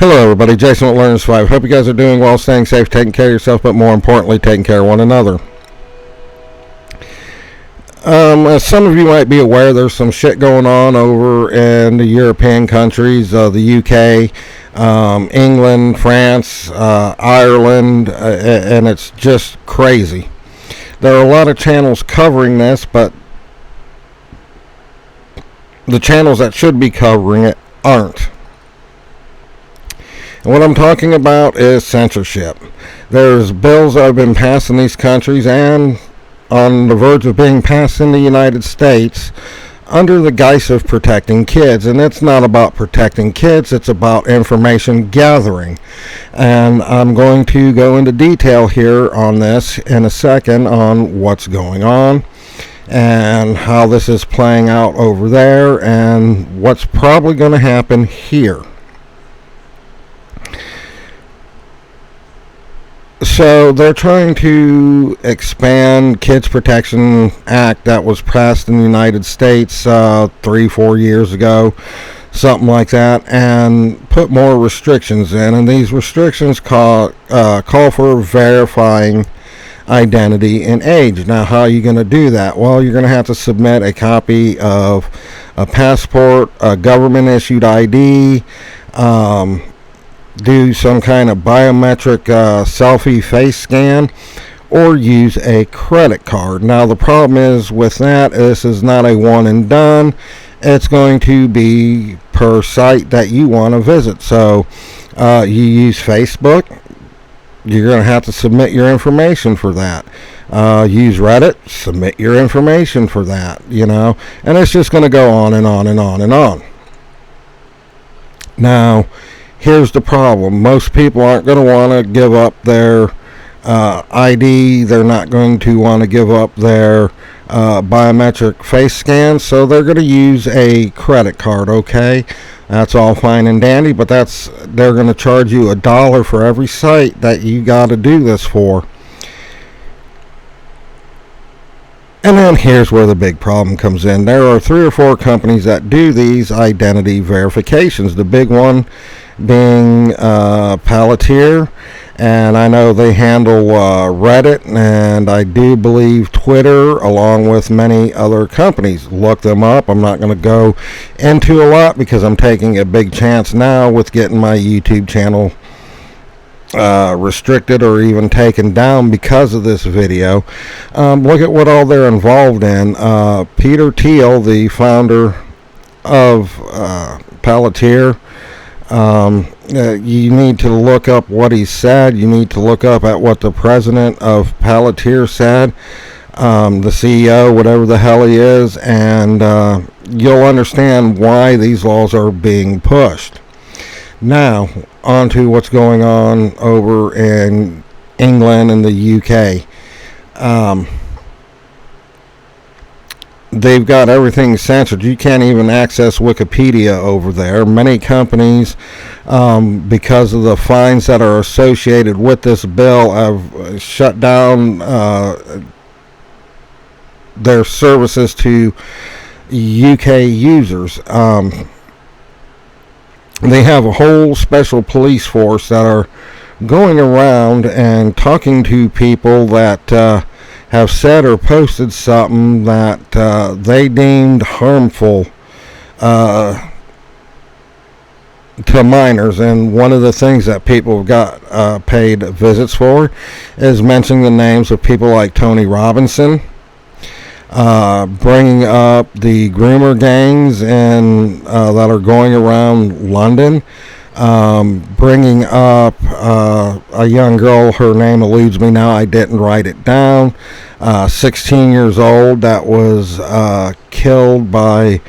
Hello everybody, Jason with Learn to Survive. Hope you guys are doing well, staying safe, taking care of yourself, but more importantly, taking care of one another. As some of you might be aware, there's some shit going on over in the European countries, the UK, England, France, Ireland, and it's just crazy. There are a lot of channels covering this, but the channels that should be covering it aren't. And what I'm talking about is censorship. There's bills that have been passed in these countries and on the verge of being passed in the United States under the guise of protecting kids. And it's not about protecting kids, it's about information gathering. And I'm going to go into detail here on this in a second on what's going on and how this is playing out over there and what's probably going to happen here. So they're trying to expand Kids Protection Act that was passed in the United States 3-4 years ago, something like that, and put more restrictions in. And these restrictions call for verifying identity and age. Now, how are you going to do that? Well, you're going to have to submit a copy of a passport, a government-issued ID, do some kind of biometric selfie face scan, or use a credit card. Now the problem is with that, this is not a one and done. It's going to be per site that you want to visit. So you use Facebook, you're going to have to submit your information for that. Use Reddit, submit your information for that, and it's just going to go on and on and on and on. Now, here's the problem. Most people aren't going to want to give up their ID. They're not going to want to give up their biometric face scan, so they're going to use a credit card, okay? That's all fine and dandy, but they're going to charge you $1 for every site that you got to do this for. And then here's where the big problem comes in. There are 3 or 4 companies that do these identity verifications. The big one being Palantir, and I know they handle Reddit, and I do believe Twitter, along with many other companies. Look them up. I'm not going to go into a lot because I'm taking a big chance now with getting my YouTube channel restricted or even taken down because of this video. Look at what all they're involved in. Peter Thiel, the founder of Palantir, you need to look up what he said. You need to look up at what the president of Palantir said, the CEO, whatever the hell he is, and you'll understand why these laws are being pushed. Now, on to what's going on over in England and the UK. They've got everything censored. You can't even access Wikipedia over there. Many companies, because of the fines that are associated with this bill, have shut down their services to UK users. They have a whole special police force that are going around and talking to people that have said or posted something that they deemed harmful to minors. And one of the things that people have got paid visits for is mentioning the names of people like Tony Robinson, bringing up the groomer gangs and that are going around London, bringing up a young girl, her name eludes me now, I didn't write it down, 16 years old, that was killed by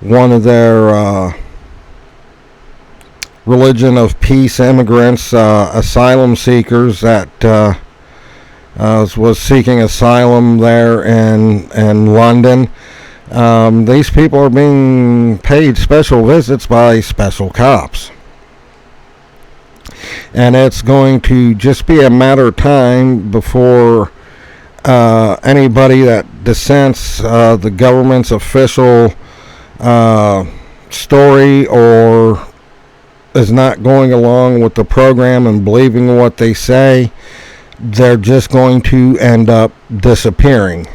one of their religion of peace immigrants, asylum seekers that was seeking asylum there in London. These people are being paid special visits by special cops. And it's going to just be a matter of time before anybody that dissents the government's official story or is not going along with the program and believing what they say, they're just going to end up disappearing.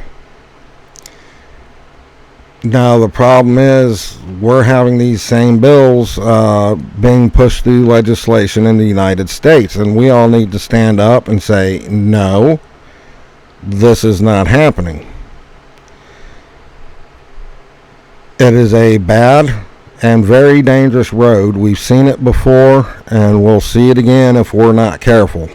Now the problem is we're having these same bills being pushed through legislation in the United States, and we all need to stand up and say, no, this is not happening. It is a bad and very dangerous road. We've seen it before, and we'll see it again if we're not careful.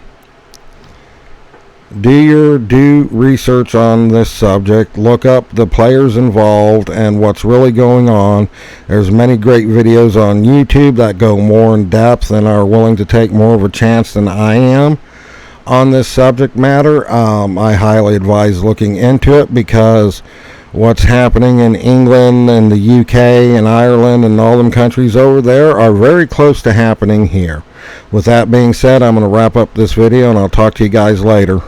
Do your due research on this subject. Look up the players involved and what's really going on. There's many great videos on YouTube that go more in depth and are willing to take more of a chance than I am on this subject matter. I highly advise looking into it, because what's happening in England and the UK and Ireland and all them countries over there are very close to happening here. With that being said, I'm going to wrap up this video, and I'll talk to you guys later.